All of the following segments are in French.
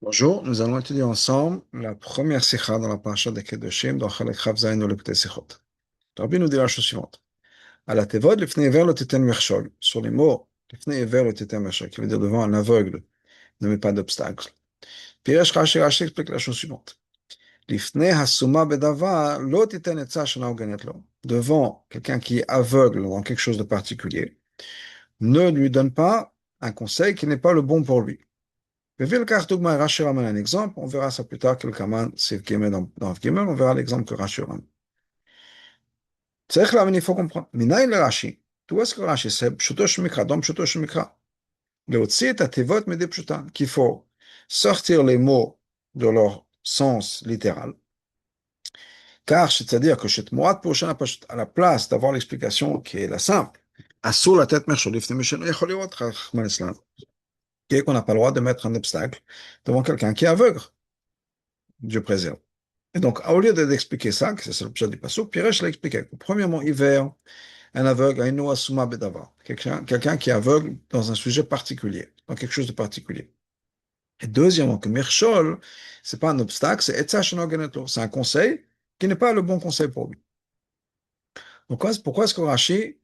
Bonjour, nous allons étudier ensemble la première sikha dans la paracha des Kedoshim, dans Chalek Chav Zayin ou Lekutei Sichot. Rabbi nous dit la chose suivante. À la tevod, lifnei iver lo titen mershol. Sur les mots, lifnei iver lo titen mershol, qui veut dire devant un aveugle, ne met pas d'obstacle. Piresh Rashi explique la chose suivante. Lifnei hasuma bedava lo titen etza shena ugenet lo. Devant quelqu'un qui est aveugle dans quelque chose de particulier, ne lui donne pas un conseil qui n'est pas le bon pour lui. Rashi ramène un exemple, on verra ça plus tard, quel Kaman, c'est Gimel dans Gimel, on verra l'exemple que Rashi ramène. Il faut comprendre. Minaï le Rashi. Tout est-ce que Rashi c'est Pshuto Shemikra, donc Pshuto Shemikra. Le Otsi est à Tevot Mede Pshuta, qu'il faut sortir les mots de leur sens littéral. Car c'est-à-dire que chez Moat Prochain, à la place d'avoir l'explication qui est la simple, Assur la tête Mercholif, qui est qu'on n'a pas le droit de mettre un obstacle devant quelqu'un qui est aveugle. Dieu préserve. Et donc, au lieu d'expliquer ça, que c'est le pshat du pasuk, Piresh l'a expliqué. Premièrement, hiver, un aveugle, un asuma bedava. Quelqu'un qui est aveugle dans un sujet particulier, dans quelque chose de particulier. Et deuxièmement, que Mirchol, c'est pas un obstacle, c'est etza shenogenetlo. C'est un conseil qui n'est pas le bon conseil pour lui. Donc, pourquoi est-ce que Rashi,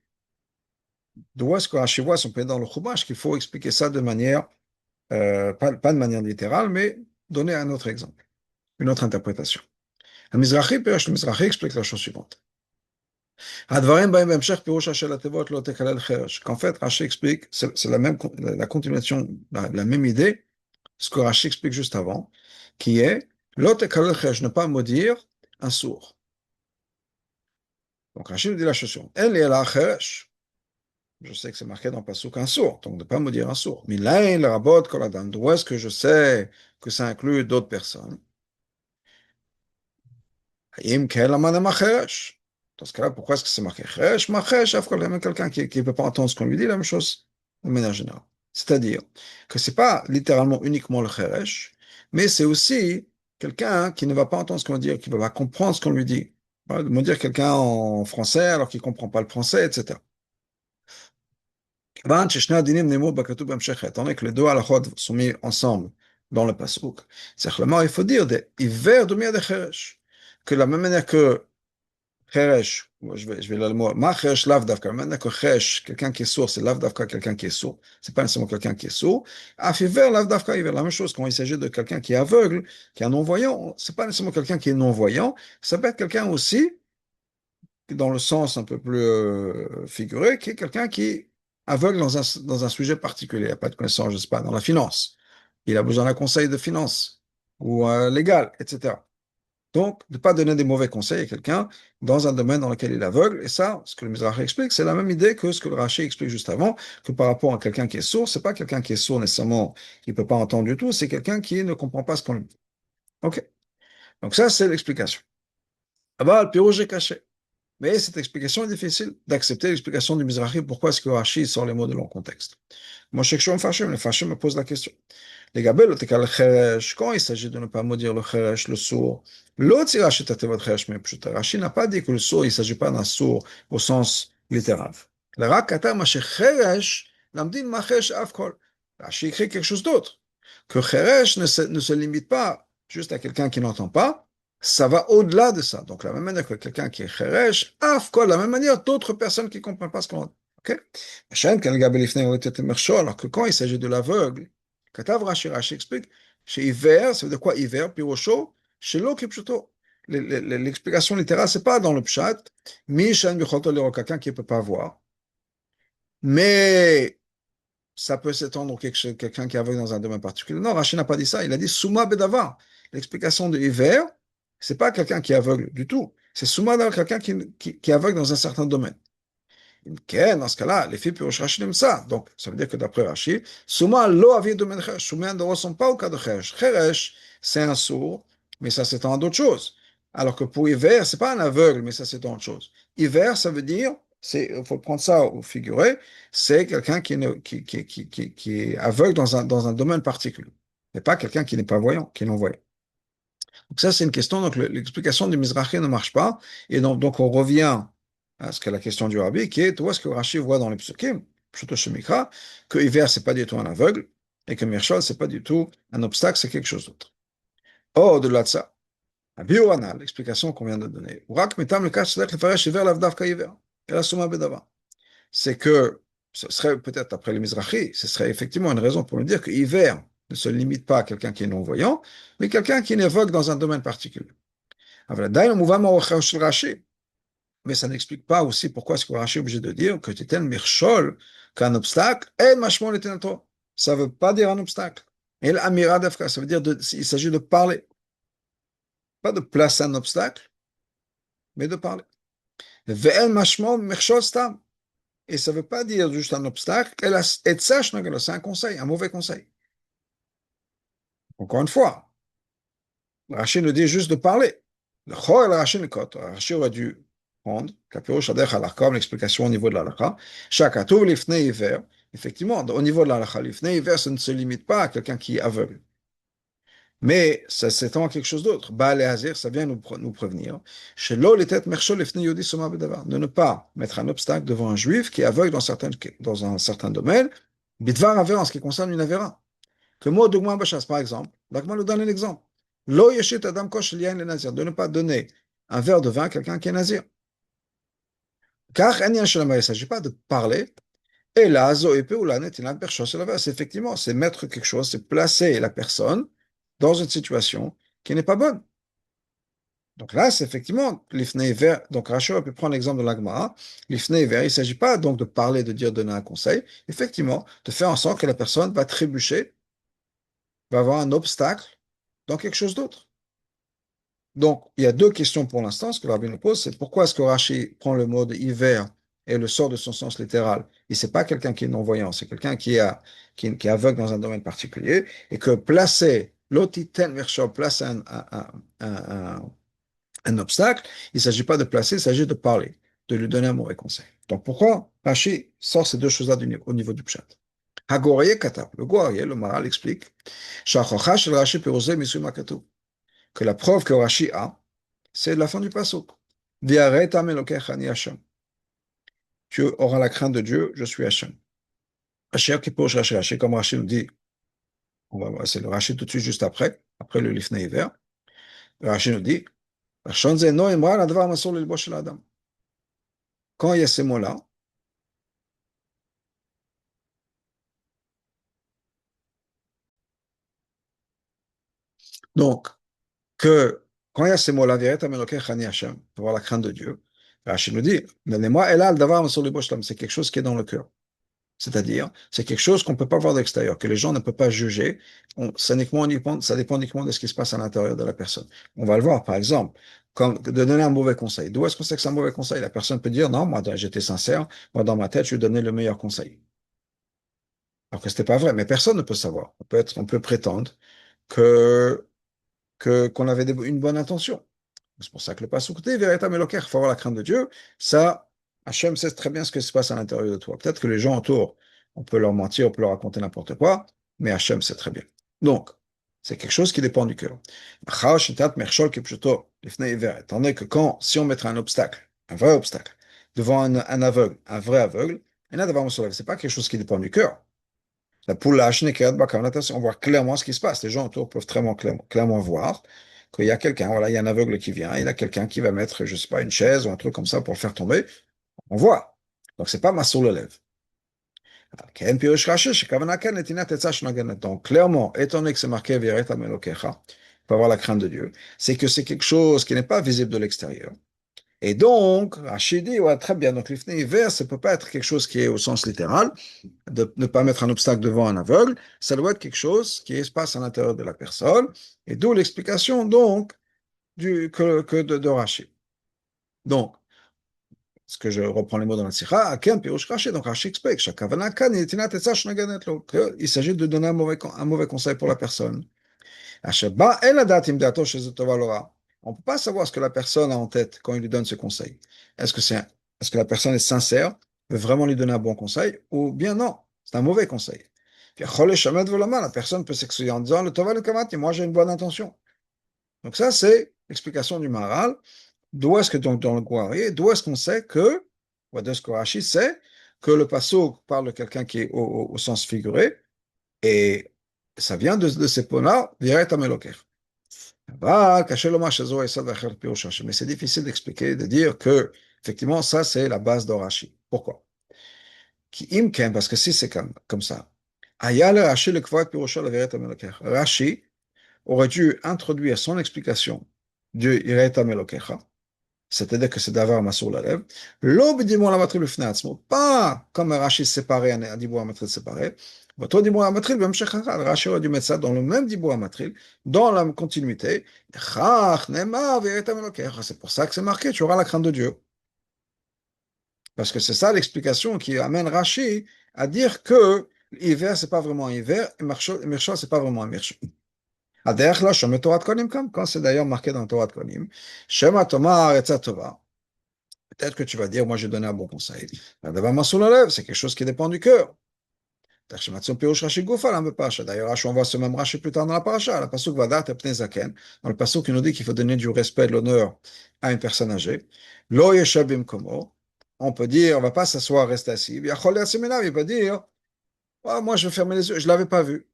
d'où est-ce que Rashi voit son pays dans le Chumash qu'il faut expliquer ça de manière, pas de manière littérale, mais donner un autre exemple, une autre interprétation. Le Mizrahi, Piresh le Mizrahi explique la chose suivante. Qu'en fait, Rashi explique, c'est la continuation, la même idée, ce que Rashi explique juste avant, qui est ne pas maudire un sourd. Donc Rashi nous dit la chose suivante. Elle est la cheresh. Je sais que c'est marqué dans le pasuk un sourd, donc ne pas maudire un sourd. Mais là, il rabot kol adam. D'où est-ce que je sais que ça inclut d'autres personnes? Im kel amanam cheresh. Dans ce cas-là, pourquoi est-ce que c'est marqué cheresh? Ma cheresh, quelqu'un qui ne peut pas entendre ce qu'on lui dit, la même chose de manière générale. C'est-à-dire que c'est pas littéralement uniquement le cheresh, mais c'est aussi quelqu'un qui ne va pas entendre ce qu'on dit, qui ne va pas comprendre ce qu'on lui dit. Voilà, de dire quelqu'un en français alors qu'il ne comprend pas le français, etc. Étant donné que les deux halachot sont mis ensemble dans le pasuk, il faut dire des hiver de cheresh. Que de la même manière que cheresh, je vais le mot, ma cheresh lav davka, maintenant que cheresh, quelqu'un qui est sourd, c'est lav davka, quelqu'un qui est sourd, c'est pas nécessairement quelqu'un qui est sourd. Afiver lav davka, hiver, la même chose quand il s'agit de quelqu'un qui est aveugle, qui est non-voyant, c'est pas nécessairement quelqu'un qui est non-voyant, ça peut être quelqu'un aussi, dans le sens un peu plus figuré, qui est quelqu'un qui est aveugle dans un sujet particulier, il n'a pas de connaissance, je sais pas, dans la finance. Il a besoin d'un conseil de finance ou légal, etc. Donc, de ne pas donner des mauvais conseils à quelqu'un dans un domaine dans lequel il est aveugle. Et ça, ce que le Mizrahi explique, c'est la même idée que ce que le Rashi explique juste avant, que par rapport à quelqu'un qui est sourd, c'est pas quelqu'un qui est sourd nécessairement, qui ne peut pas entendre du tout, c'est quelqu'un qui ne comprend pas ce qu'on lui dit. OK. Donc ça, c'est l'explication. Ah bah, le pirouge est caché. Mais cette explication est difficile d'accepter l'explication du Mizrahi. Pourquoi est-ce que Rashi sort les mots de leur contexte? Moi, je suis fâché, le fâché me pose la question. Les gabelles, le cheresh, quand il s'agit de ne pas maudire le cheresh, le sourd, l'autre, il rachète votre cheresh, mais Rashi n'a pas dit que le sourd, il ne s'agit pas d'un sourd au sens littéral. Le rakata, ma cheresh, l'amdin ma cheresh avkol. Rashi écrit quelque chose d'autre. Que cheresh ne se limite pas juste à quelqu'un qui n'entend pas, ça va au-delà de ça. Donc, la même manière que quelqu'un qui est cheresh, avkol, la même manière d'autres personnes qui ne comprennent pas ce qu'on dit. Ok? Alors que quand il s'agit de l'aveugle, Katav Rashi, Rashi explique, chez hiver, ça veut dire quoi hiver, pirocho, chez l'eau qui l'explication littérale, c'est pas dans le pshat, Mishan Bicholto Lero, quelqu'un qui ne peut pas voir, mais ça peut s'étendre quelqu'un qui est aveugle dans un domaine particulier. Non, Rashi n'a pas dit ça, il a dit Souma Bedava. L'explication de hiver, c'est pas quelqu'un qui est aveugle du tout, c'est Souma Bedava, quelqu'un qui est aveugle dans un certain domaine. Dans ce cas-là, les filles pirosh Rashi aiment ça. Donc, ça veut dire que d'après Rashi, Souma lo avi de cheresh. Souma ne ressemble pas au cas de cheresh. Cheresh, c'est un sourd, mais ça s'étend à d'autres choses. Alors que pour hiver, c'est pas un aveugle, mais ça s'étend à autre chose. Hiver, ça veut dire, il faut prendre ça au figuré, c'est quelqu'un qui est aveugle dans un domaine particulier. Mais pas quelqu'un qui n'est pas voyant, qui est non-voyant. Donc ça, c'est une question. Donc l'explication du Mizrahi ne marche pas. Et donc on revient à ce qu'est la question du Rabbi, qui est, où est-ce que Rashi voit dans les psukim, Pshuto Shemikra, que hiver, c'est pas du tout un aveugle, et que Mirchol, c'est pas du tout un obstacle, c'est quelque chose d'autre. Or, au-delà de ça, la bioana, l'explication qu'on vient de donner, Urak mitam le cache le faresh hiver lavdavka hiver, et la suma bedava. C'est que ce serait peut-être après le Mizrahi, ce serait effectivement une raison pour nous dire que hiver ne se limite pas à quelqu'un qui est non-voyant, mais quelqu'un qui est aveugle dans un domaine particulier. Mais ça n'explique pas aussi pourquoi est-ce que Rashi est obligé de dire que tu es mirchol, qu'un obstacle est machmon le tenato. Ça ne veut pas dire un obstacle. Et l'amira d'Afka, ça veut dire il s'agit de parler, pas de placer un obstacle, mais de parler. Ve'el machmon mirchol stam. Et ça ne veut pas dire juste un obstacle, et ça, c'est un conseil, un mauvais conseil. Encore une fois, Rachid nous dit juste de parler. Le Chor et le Rachid, Rachid aurait dû prendre, Kapirouch Adech Halakha, l'explication au niveau de l'Halakha, Shakatouv Lifnei Iver, effectivement, au niveau de l'Halakha, Lifnei Iver, ça ne se limite pas à quelqu'un qui est aveugle. Mais ça s'étend à quelque chose d'autre. Baal Hazir, ça vient nous prévenir. Shelo Litet Mershol Lifnei Yodi Soma Bedavar, de ne pas mettre un obstacle devant un juif qui est aveugle dans un certain domaine, Bidvar Aver en ce qui concerne une Avera. Que mot Dougma Bachas, par exemple, L'Agma nous donne un exemple. Lo yeshit adam kosh liyan le nazir, de ne pas donner un verre de vin à quelqu'un qui est nazir. Car il ne s'agit pas de parler. Et là, c'est effectivement, c'est mettre quelque chose, c'est placer la personne dans une situation qui n'est pas bonne. Donc là, c'est effectivement l'ifnei ver. Donc Rachel a pu prendre l'exemple de l'agma. L'ifnei ver, il ne s'agit pas donc de parler, de dire, donner un conseil. Effectivement, de faire en sorte que la personne va trébucher, va avoir un obstacle dans quelque chose d'autre. Donc, il y a deux questions pour l'instant. Ce que le rabbin nous pose, c'est pourquoi est-ce que Rashi prend le mot de hiver et le sort de son sens littéral? Et c'est pas quelqu'un qui est non-voyant, c'est quelqu'un qui est aveugle dans un domaine particulier, et que placer, l'otiten vershon, placer un obstacle, il ne s'agit pas de placer, il s'agit de parler, de lui donner un mauvais conseil. Donc, pourquoi Rashi sort ces deux choses-là au niveau du pshat? Hagorie Katab, le Goariel, le Maral explique, Shachocha shel Rashi perosé misui makatou, que la preuve que Rashi a, c'est la fin du pasuk. Viareta melokecha ani Hashem. Tu auras la crainte de Dieu, je suis Hashem. Asher kipposh Rashi, Rashi, comme Rashi nous dit, c'est le Rashi tout de suite juste après le Lifnei Hiver. Rashi nous dit, quand il y a ces mots-là, donc, que quand il y a ces mots-là, Viareta melokecha ani Hashem, pour avoir la crainte de Dieu, Rashi nous dit, c'est quelque chose qui est dans le cœur. C'est-à-dire, c'est quelque chose qu'on ne peut pas voir de l'extérieur, que les gens ne peuvent pas juger. Ça dépend uniquement de ce qui se passe à l'intérieur de la personne. On va le voir, par exemple, de donner un mauvais conseil. D'où est-ce qu'on sait que c'est un mauvais conseil? La personne peut dire, non, moi, j'étais sincère, moi, dans ma tête, je lui donnais le meilleur conseil. Alors que ce n'était pas vrai, mais personne ne peut savoir. On peut prétendre que, qu'on avait une bonne intention. C'est pour ça que le pasuk dit, véritable Eloker, il faut avoir la crainte de Dieu. Ça, Hachem sait très bien ce qui se passe à l'intérieur de toi. Peut-être que les gens autour, on peut leur mentir, on peut leur raconter n'importe quoi, mais Hachem sait très bien. Donc, c'est quelque chose qui dépend du cœur. Étant donné que si on mettrait un obstacle, un vrai obstacle, devant un aveugle, un vrai aveugle, c'est pas quelque chose qui dépend du cœur. La poule on voit clairement ce qui se passe. Les gens autour peuvent très clairement voir qu'il y a quelqu'un, voilà, il y a un aveugle qui vient, il y a quelqu'un qui va mettre, je sais pas, une chaise ou un truc comme ça pour le faire tomber. On voit. Donc, c'est pas ma sur le lève. Donc, clairement, étant donné que c'est marqué pour avoir la crainte de Dieu, c'est que c'est quelque chose qui n'est pas visible de l'extérieur. Et donc, Rachid dit, ouais, très bien, donc l'ifnei vert, ça ne peut pas être quelque chose qui est au sens littéral, de ne pas mettre un obstacle devant un aveugle, ça doit être quelque chose qui se passe à l'intérieur de la personne, et d'où l'explication donc de Rachid. Donc, ce que je reprends les mots dans la Sikha, Aken Pirush Rashi, donc Rashi explique, Shakavana Kan, il s'agit de donner un mauvais conseil pour la personne. On ne peut pas savoir ce que la personne a en tête quand il lui donne ce conseil. Est-ce que la personne est sincère, veut vraiment lui donner un bon conseil, ou bien non, c'est un mauvais conseil. La personne peut s'excuser en disant, le Tova le Kamati, moi j'ai une bonne intention. Donc ça, c'est l'explication du Maharal. D'où est-ce que donc dans le Guari, d'où est-ce qu'on sait que, ou de ce que Rashi sait, que le Passouk parle de quelqu'un qui est au sens figuré, et ça vient de ces points-là, Viret Amelokech. Mais c'est difficile d'expliquer, de dire que, effectivement, ça, c'est la base de Rashi. Pourquoi? Parce que si c'est comme ça, Rashi aurait dû introduire son explication du Iret Amelokecha, c'est-à-dire que c'est d'avoir ma sur la lèvre, pas comme un Rashi séparé, un Dibur Amatril séparé. Votre Dibur Amatril, Rashi aurait dû mettre ça dans le même Dibur Amatril, dans la continuité. C'est pour ça que c'est marqué, tu auras la crainte de Dieu. Parce que c'est ça l'explication qui amène Rashi à dire que l'hiver, c'est pas vraiment un hiver, et Mircha, c'est pas vraiment un Mircha. Adech là, Shema Torah Konim, quand c'est d'ailleurs marqué dans Torah Konim, Shema Tomar Etzat Tova. Peut-être que tu vas dire, moi j'ai donné un bon conseil. D'abord, ma sur la lèvre, c'est quelque chose qui dépend du cœur. D'ailleurs, Rashi, on voit ce même Rashi plus tard dans la paracha. La pasuk Vadat Epnei Zaken, dans le pasuk qui nous dit qu'il faut donner du respect et de l'honneur à une personne âgée. Lo yeshav bimkomo. On peut dire, on ne va pas s'asseoir, rester assis. Il peut dire, ah, moi je vais fermer les yeux, je ne l'avais pas vu.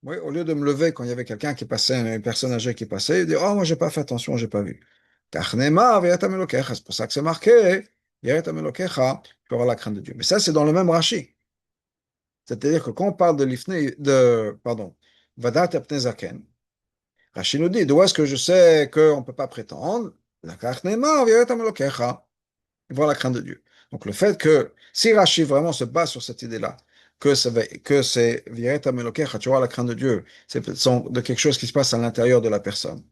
Oui, au lieu de me lever quand il y avait quelqu'un qui passait, une personne âgée qui passait, il dit, oh, moi j'ai pas fait attention, j'ai pas vu. C'est pour ça que c'est marqué, tu auras la crainte de Dieu. Mais ça, c'est dans le même Rashi. C'est-à-dire que quand on parle de pardon, Vadat Apnei Zaken, Rashi nous dit, d'où est-ce que je sais qu'on ne peut pas prétendre? Voir la crainte de Dieu. Donc le fait que, si Rashi vraiment se base sur cette idée-là, que c'est Viret Amelokecha, tu vois la crainte de Dieu, c'est de quelque chose qui se passe à l'intérieur de la personne.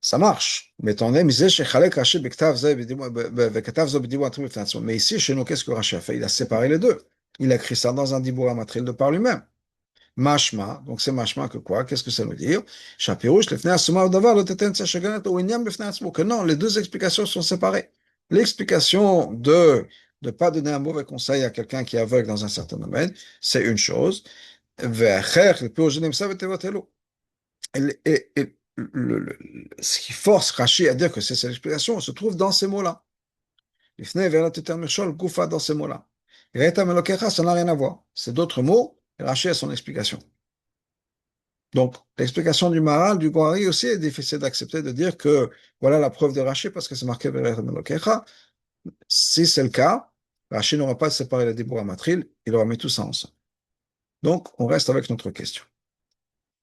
Ça marche. Mais ici, chez nous, qu'est-ce que Rashi a fait? Il a séparé les deux. Il a écrit ça dans un Dibur Amatril de par lui-même. Mashma, donc c'est mashma que quoi? Qu'est-ce que ça veut dire? Que non, les deux explications sont séparées. L'explication de ne pas donner un mauvais conseil à quelqu'un qui est aveugle dans un certain domaine, c'est une chose. Et ce qui force Rashi à dire que c'est cette explication se trouve dans ces mots-là. Dans ces mots-là. Ça n'a rien à voir. C'est d'autres mots. Rashi a son explication. Donc, l'explication du Maharal, du Gohari aussi est difficile d'accepter, de dire que voilà la preuve de Rashi parce que c'est marqué Si c'est le cas, Rashi n'aura pas séparé les Dibur Amatril, il aura mis tout ça ensemble. Donc, on reste avec notre question.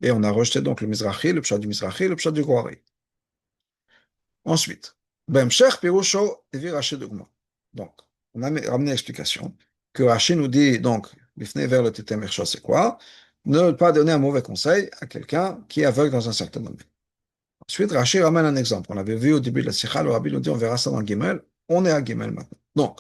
Et on a rejeté donc le Mizrahi, le Pshat du Mizrahi, le Pshat du Gohari. Ensuite, Bemshech Pirusho Devi Rashi Dogma. Donc, on a ramené l'explication que Rashi nous dit donc, Bifnei vers le Tetem Ersha, c'est quoi? Ne pas donner un mauvais conseil à quelqu'un qui est aveugle dans un certain domaine. Ensuite, Rashi ramène un exemple. On avait vu au début de la Sikha, le Rabbi nous dit on verra ça dans Gimel. On est à Gimel maintenant. Donc,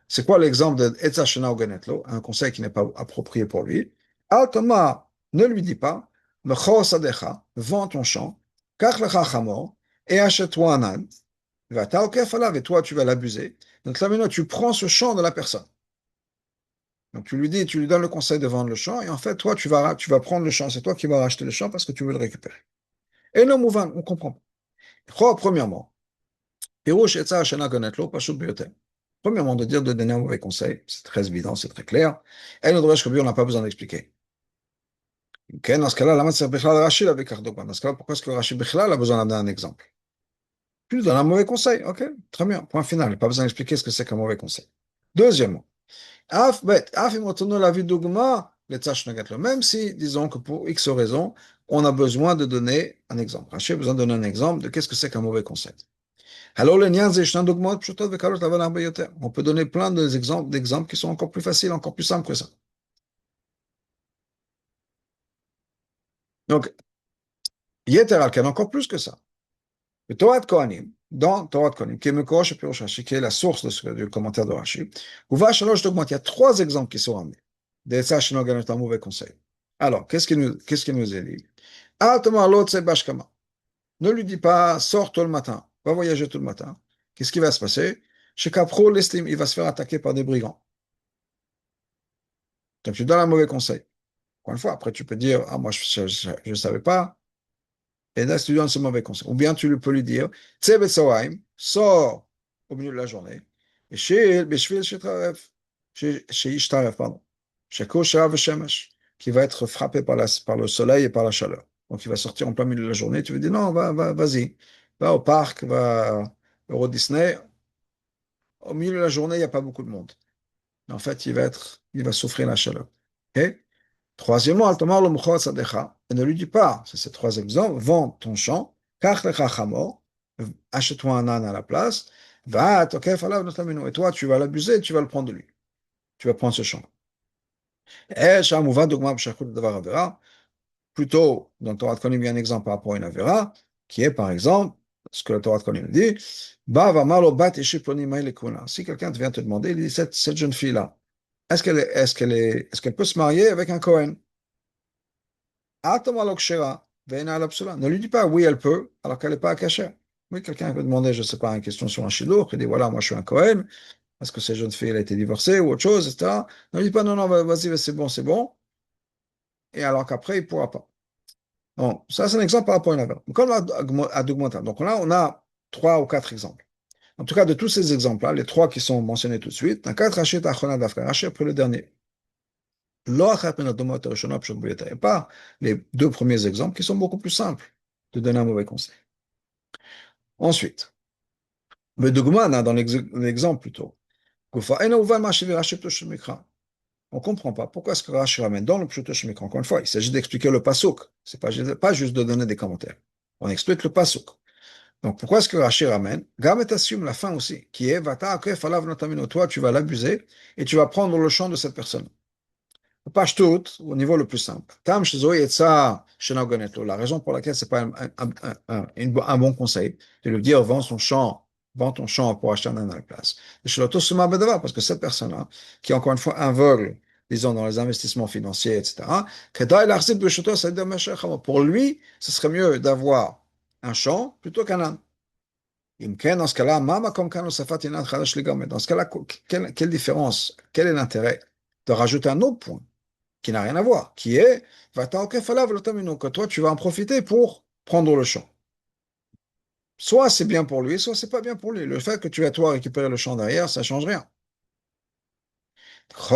c'est quoi l'exemple de Etza Shena Uganetlo, un conseil qui n'est pas approprié pour lui? Al-Toma, ne lui dis pas, Mechor Sadecha, vends ton champ, Kach lecha chamor, et achète-toi un âne, Vata okef alav, et toi tu vas l'abuser. Donc là maintenant, tu prends ce champ de la personne. Donc tu lui dis, tu lui donnes le conseil de vendre le champ, et en fait, toi tu vas prendre le champ, c'est toi qui vas racheter le champ parce que tu veux le récupérer. Et le mouvant, on comprend pas. Premièrement, Pirouche Etza Shena Gonetlo, Pashut Biotem. Premièrement, de dire de donner un mauvais conseil, c'est très évident, c'est très clair. Et le Dresh Kobi, on n'a pas besoin d'expliquer. Okay, dans ce cas-là, la c'est Bichlal Rashi avec Kardogman. Dans ce cas-là, pourquoi est-ce que Rashi Bichlal a besoin d'amener un exemple? Tu lui donnes un mauvais conseil, ok, très bien, point final. Il n'y a pas besoin d'expliquer ce que c'est qu'un mauvais conseil. Deuxièmement, même si, disons que pour X raisons, on a besoin de donner un exemple. Rashi a besoin de donner un exemple de qu'est-ce que c'est qu'un mauvais conseil. Alors, on peut donner plein d'exemples qui sont encore plus faciles, encore plus simples que ça. Donc, Yeter Alken, encore plus que ça. Le Torah de Kohanim, dans Torah de Kohanim, qui est Mekosh et Rashi, qui est la source du commentaire de Rashi, il y a trois exemples qui sont ramenés. Des Sachino Ganet, un mauvais conseil. Alors, qu'est-ce qu'il nous est dit? Ne lui dis pas, sors tout le matin, va voyager tout le matin. Qu'est-ce qui va se passer? Chez Capro, l'estime, il va se faire attaquer par des brigands. Donc, tu donnes un mauvais conseil. Encore une fois, après, tu peux dire, ah, moi, je ne savais pas. Et là, tu donnes ce mauvais conseil. Ou bien tu peux lui dire, Tsebet Sawaim, sors au milieu de la journée. Et chez Ishtaref, pardon. Sheko Shara Veshemesh, qui va être frappé par le soleil et par la chaleur. Donc, il va sortir en plein milieu de la journée. Tu lui dis, non, vas-y, va au parc, va au Euro Disney. Au milieu de la journée, il n'y a pas beaucoup de monde. En fait, il va souffrir la chaleur. Ok. Troisièmement, Altamar le Mukhot Sadecha, et ne lui dis pas, c'est ces trois exemples, vends ton champ, kach lecha chamor, achète-toi un âne à la place, va, tokef alav notamino, et toi, tu vas l'abuser, et tu vas le prendre de lui. Tu vas prendre ce champ. Et Shamouva Dogma B'Shachut Davar Avera, plutôt, dans le Torah de Kohanim, il y a un exemple par rapport à une Avera, qui est par exemple, ce que le Torah de Kohanim dit, Ba Vamalo Bat Ishi Ploni Maï Lekuna. Si quelqu'un vient te demander, il dit, cette jeune fille-là, est-ce qu'elle peut se marier avec un Kohen? Ne lui dis pas oui, elle peut, alors qu'elle n'est pas à cacher. Oui, quelqu'un peut demander, je ne sais pas, une question sur un chidour, il dit voilà, moi je suis un Cohen, parce que cette jeune fille elle a été divorcée ou autre chose, etc. Ne lui dis pas non, non, vas-y, c'est bon, et alors qu'après il ne pourra pas. Bon, ça c'est un exemple par rapport à une affaire. Comme à Dugmata. Donc là, on a trois ou quatre exemples. En tout cas, de tous ces exemples-là, les trois qui sont mentionnés tout de suite, un quatre Rachid Achona Dafka, Rachid après le dernier. Et pas les deux premiers exemples qui sont beaucoup plus simples de donner un mauvais conseil. Ensuite, le dogma, dans l'exemple plutôt, on ne comprend pas pourquoi est-ce que Rashi ramène dans le Pshuto Shemikra. Encore une fois, il s'agit d'expliquer le pasuk. C'est pas juste de donner des commentaires. On explique le pasuk. Donc pourquoi est-ce que Rashi ramène Gamet assume la fin aussi, qui est Vata akef alav notamino. Toi, tu vas l'abuser et tu vas prendre le champ de cette personne. Page toute, au niveau le plus simple. Tam shizoy et ça, la raison pour laquelle c'est pas un bon conseil de lui dire vends ton champ pour acheter un âne à la place. Parce que cette personne-là, qui est encore une fois aveugle, disons, dans les investissements financiers, etc., pour lui, ce serait mieux d'avoir un champ plutôt qu'un âne. Dans ce cas-là, dans ce cas-là, quelle différence, quel est l'intérêt de rajouter un autre point qui n'a rien à voir, qui est que toi tu vas en profiter pour prendre le champ. Soit c'est bien pour lui, soit c'est pas bien pour lui. Le fait que tu vas toi récupérer le champ derrière, ça change rien. On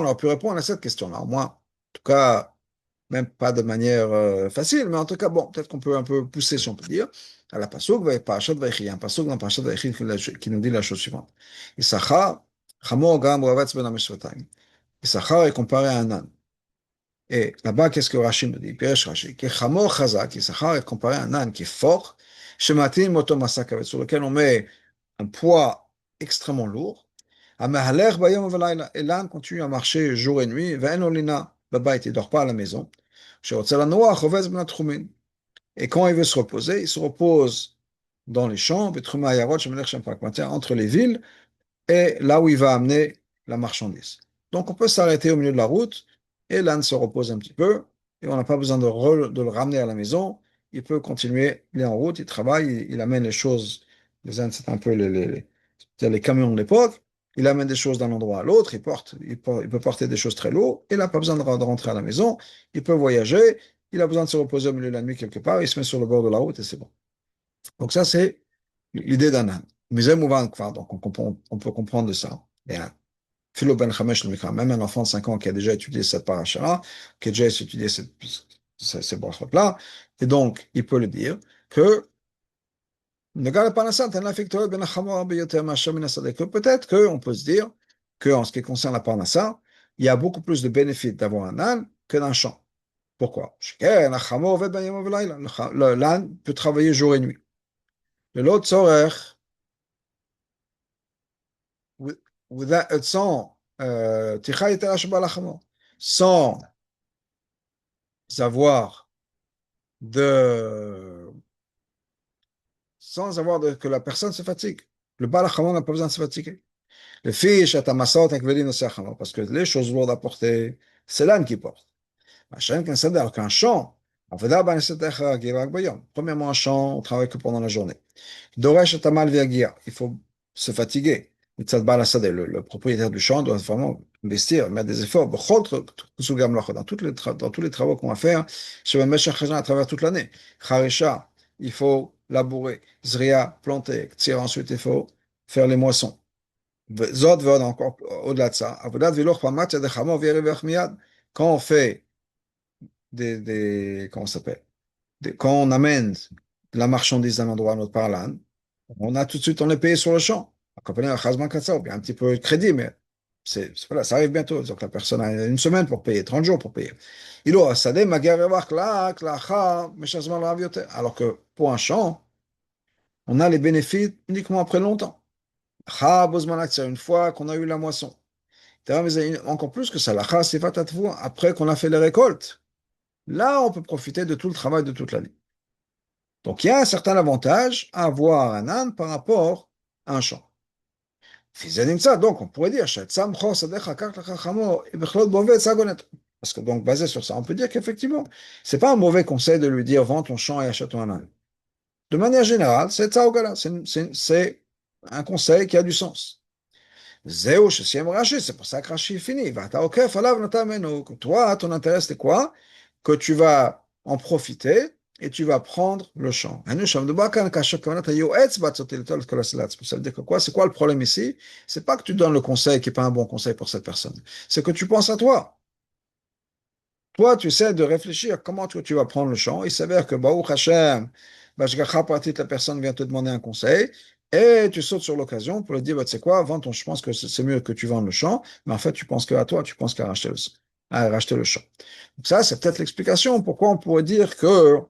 aurait pu répondre à cette question-là, au moins, en tout cas, même pas de manière facile, mais en tout cas, bon, peut-être qu'on peut un peu pousser, si on peut dire, à la Pasuk, il y a un Pasuk dans Parashat Vayechi qui nous dit la chose suivante. Issachar, Chamo Gam Ravatz Ben Amishvatayim. Issachar est comparé à un âne. Et là-bas, qu'est-ce que Rashi nous dit? Piresh Rashi, qui Chamor Chazak, Issachar est comparé à un âne qui est fort, Shematim Moto Masakavet, sur lequel on met un poids extrêmement lourd. Amahalech Bayom Velayla, et l'âne continue à marcher jour et nuit, Ve'en Olina, Babait, il ne dort pas à la maison. Sherotzela Noah, Chovez Ben Atrumin. Et quand il veut se reposer, il se repose dans les champs, Betruma Yarot, Shemelech Shempak, entre les villes, et là où il va amener la marchandise. Donc on peut s'arrêter au milieu de la route et l'âne se repose un petit peu et on n'a pas besoin de le ramener à la maison. Il peut continuer, il est en route, il travaille, il amène les choses. Les ânes, c'est un peu les camions de l'époque. Il amène des choses d'un endroit à l'autre, il peut porter des choses très lourdes. Il n'a pas besoin de rentrer à la maison, il peut voyager, il a besoin de se reposer au milieu de la nuit quelque part, il se met sur le bord de la route et c'est bon. Donc ça, c'est l'idée d'un âne. Donc on peut comprendre de ça. Et Philo ben Chamesh le Mikra, même un enfant de 5 ans qui a déjà étudié cette paracha-là, qui a déjà étudié ces brachot-là, et donc il peut le dire que que peut-être qu'on peut se dire qu'en ce qui concerne la parnassa, il y a beaucoup plus de bénéfices d'avoir un âne que d'un champ. Pourquoi? L'âne peut travailler jour et nuit. L'autre sans sans avoir de que la personne se fatigue. Le balachama n'a pas besoin de se fatiguer. Le fiche à masot parce que les choses lourdes à porter, c'est l'âne qui porte. Alors qu'un champ, premièrement, un champ, on travaille que pendant la journée. Doresh Tamal Viagia, il faut se fatiguer. Le propriétaire du champ doit vraiment investir, mettre des efforts dans tous les travaux qu'on va faire à travers toute l'année. Kharisha, il faut labourer. Zria, planter. Tzir, ensuite il faut faire les moissons. Zod, Vod, encore au-delà de ça. Quand on fait comment ça s'appelle? Quand on amène la marchandise d'un endroit à un autre par l'âne, on a tout de suite, on est payé sur le champ. Accompagné d'un chasman katsa, ou bien un petit peu de crédit, mais voilà, ça arrive bientôt. Donc la personne a une semaine pour payer, 30 jours pour payer. Alors que pour un champ, on a les bénéfices uniquement après longtemps. C'est une fois qu'on a eu la moisson. Mais encore plus que ça, après qu'on a fait les récoltes. Là, on peut profiter de tout le travail de toute l'année. Donc, il y a un certain avantage à avoir un âne par rapport à un champ. Donc, on pourrait dire, parce que donc, basé sur ça, on peut dire qu'effectivement, c'est pas un mauvais conseil de lui dire, vends ton champ et achète-toi un âne. De manière générale, c'est tzahogala, c'est un conseil qui a du sens. C'est pour ça que Rashi finit. Toi, ton intérêt, c'est quoi? Que tu vas en profiter et tu vas prendre le champ. Ça veut dire que quoi? C'est quoi le problème ici? C'est pas que tu donnes le conseil qui n'est pas un bon conseil pour cette personne. C'est que tu penses à toi. Toi, tu essaies de réfléchir comment tu vas prendre le champ. Il s'avère que Baruch Hashem, Bashgacha Pratit, la personne vient te demander un conseil et tu sautes sur l'occasion pour lui dire, bah, tu sais quoi, vends ton, je pense que c'est mieux que tu vendes le champ, mais en fait, tu penses qu'à toi, tu penses qu'à racheter le champ. Donc ça, c'est peut-être l'explication pourquoi on pourrait dire que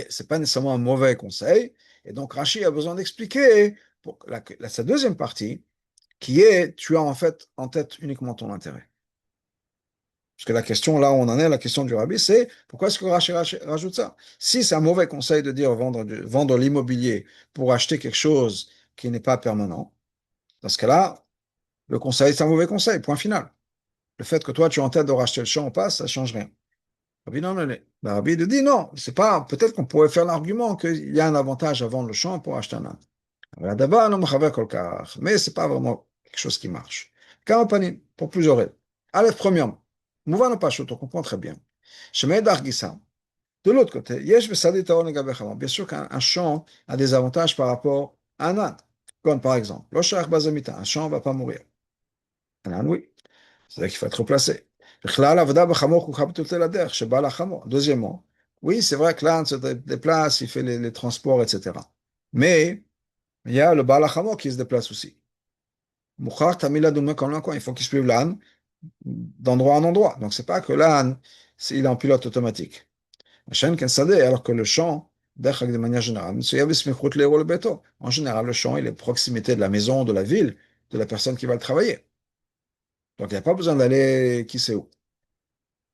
c'est pas nécessairement un mauvais conseil. Et donc, Rashi a besoin d'expliquer pour sa deuxième partie, qui est, tu as en fait en tête uniquement ton intérêt. Parce que la question, là où on en est, la question du rabbi, c'est pourquoi est-ce que Rashi rajoute ça? Si c'est un mauvais conseil de dire vendre l'immobilier pour acheter quelque chose qui n'est pas permanent, dans ce cas-là, le conseil, c'est un mauvais conseil, point final. Le fait que toi, tu es en tête de racheter le champ ou pas, ça ne change rien. Rabbi, non, non, non. Le rabbi te dit non, c'est pas, peut-être qu'on pourrait faire l'argument qu'il y a un avantage à vendre le champ pour acheter un âne. Mais ce n'est pas vraiment quelque chose qui marche. Kamapanim, pour plusieurs raisons. Allez, premièrement, Mouvan pas on comprend très bien. Shemay Dargissa, de l'autre côté, Yesh Besadi Taor Negabe Chamor. Bien sûr qu'un champ a des avantages par rapport à un âne. Comme par exemple, Loshach Bazamita, un champ ne va pas mourir. Un âne, oui. C'est-à-dire qu'il faut être replacé. Deuxièmement, oui, c'est vrai que l'âne se déplace, il fait les transports, etc. Mais il y a le Baal HaChamor qui se déplace aussi. Mouchar Tamila Douma comme l'un, il faut qu'il suive l'âne d'endroit en endroit. Donc, c'est pas que l'âne, il est en pilote automatique. Alors que le champ, de manière générale, en général, le champ, il est à proximité de la maison, de la ville, de la personne qui va le travailler. Donc, il n'y a pas besoin d'aller qui sait où.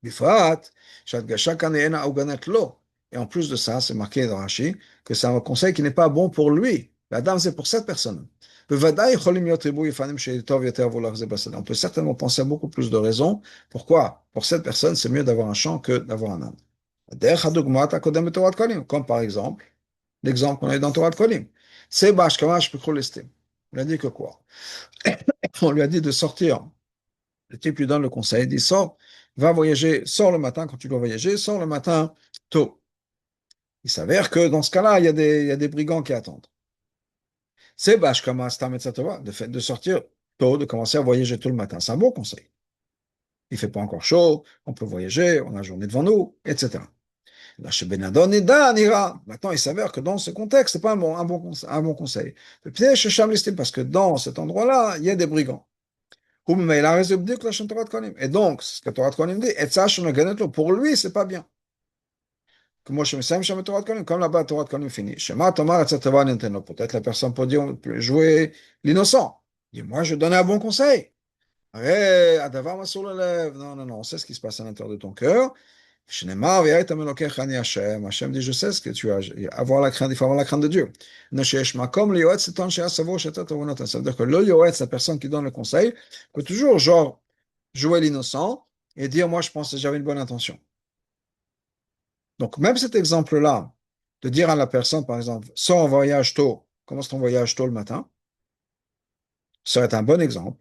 Bifrat, et en plus de ça, c'est marqué dans Rashi que c'est un conseil qui n'est pas bon pour lui. La dame, c'est pour cette personne. On peut certainement penser à beaucoup plus de raisons. Pourquoi? Pour cette personne, c'est mieux d'avoir un champ que d'avoir un âne. Comme par exemple, l'exemple qu'on a eu dans Torah de Kolim. C'est Bash Kamash Pikrolestim. On lui a dit que quoi? On lui a dit de sortir. Le type lui donne le conseil, il dit sors, va voyager, sors le matin quand tu dois voyager, sors le matin tôt. Il s'avère que dans ce cas-là, il y a des brigands qui attendent. C'est Bash Kamash Tametzatova, de fait de sortir tôt, de commencer à voyager tout le matin. C'est un bon conseil. Il ne fait pas encore chaud, on peut voyager, on a la journée devant nous, etc. Là, chez Benadon et Dan ira. Maintenant, il s'avère que dans ce contexte, ce n'est pas un bon conseil. Parce que dans cet endroit-là, il y a des brigands. Et donc, ce que Torah de Kohanim dit, pour lui, c'est pas bien. Comme là-bas, Torah de Kohanim finit. Peut-être la personne peut dire, jouer l'innocent. Il dit, moi, je donnais un bon conseil. Non, non, non, on sait ce qui se passe à l'intérieur de ton cœur. Hachem dit, je sais ce que tu as. Avoir la crainte, il faut avoir la crainte de Dieu. Ça veut dire que le yoetz, la personne qui donne le conseil, peut toujours, genre, jouer l'innocent et dire, moi, je pense que j'avais une bonne intention. Donc, même cet exemple-là, de dire à la personne, par exemple, sors en voyage tôt, commence ton voyage tôt le matin, serait un bon exemple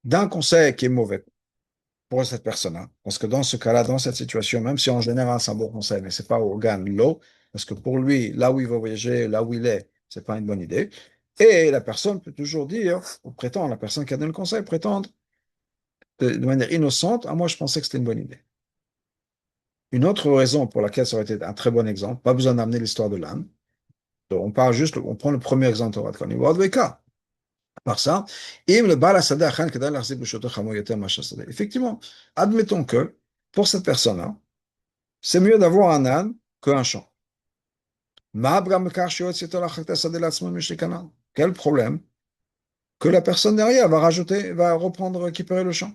d'un conseil qui est mauvais pour cette personne-là. Parce que dans ce cas-là, dans cette situation, même si en général c'est un bon conseil, mais c'est pas au gain de l'eau, parce que pour lui, là où il va voyager, là où il est, c'est pas une bonne idée. Et la personne peut toujours dire, ou prétendre, la personne qui a donné le conseil, prétendre de manière innocente, ah, moi je pensais que c'était une bonne idée. Une autre raison pour laquelle ça aurait été un très bon exemple, pas besoin d'amener l'histoire de l'âne. On parle juste, on prend le premier exemple de Torah de Kohanim. Par ça, effectivement, admettons que pour cette personne-là, c'est mieux d'avoir un âne qu'un champ. Quel problème que la personne derrière va rajouter, va reprendre, récupérer le champ.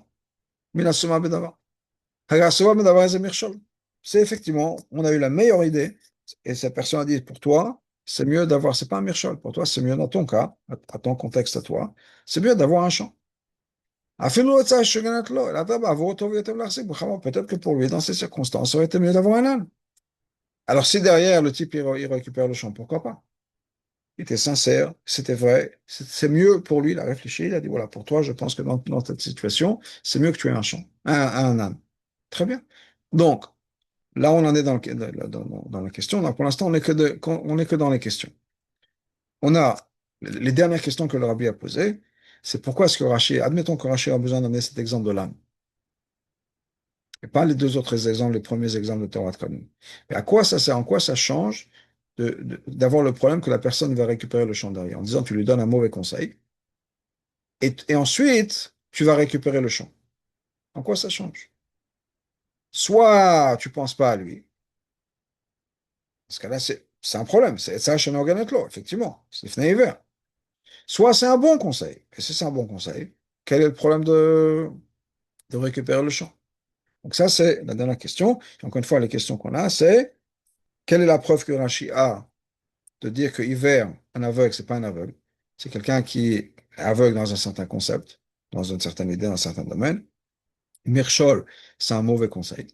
C'est effectivement, on a eu la meilleure idée, et cette personne a dit, pour toi, c'est mieux d'avoir, c'est pas un mirchol, pour toi, c'est mieux dans ton cas, à ton contexte à toi, c'est mieux d'avoir un champ. Peut-être que pour lui, dans ces circonstances, ça aurait été mieux d'avoir un âne. Alors, si derrière, le type, il récupère le champ, pourquoi pas? Il était sincère, c'était vrai, c'est mieux pour lui, il a réfléchi, il a dit, voilà, pour toi, je pense que dans cette situation, c'est mieux que tu aies un champ, un âne. Très bien. Donc, là, on en est dans la question. Donc, pour l'instant, on n'est que dans les questions. On a les dernières questions que le rabbi a posées, c'est pourquoi est-ce que Rashi, admettons que Rashi a besoin d'amener cet exemple de l'âne, et pas les deux autres exemples, les premiers exemples de Torah de Kohanim. Mais à quoi ça sert, en quoi ça change d'avoir le problème que la personne va récupérer le champ derrière, en disant tu lui donnes un mauvais conseil, et ensuite tu vas récupérer le champ. En quoi ça change? Soit tu ne penses pas à lui, parce que là c'est un problème, c'est ça chez l'eau, effectivement, c'est Fneiver. Soit c'est un bon conseil, et si c'est un bon conseil, quel est le problème de récupérer le champ? Donc ça c'est la dernière question. Et encore une fois, les questions qu'on a, c'est quelle est la preuve que Rashi a de dire que hiver, un aveugle, c'est pas un aveugle. C'est quelqu'un qui est aveugle dans un certain concept, dans une certaine idée, dans un certain domaine. Mirchol, c'est un mauvais conseil.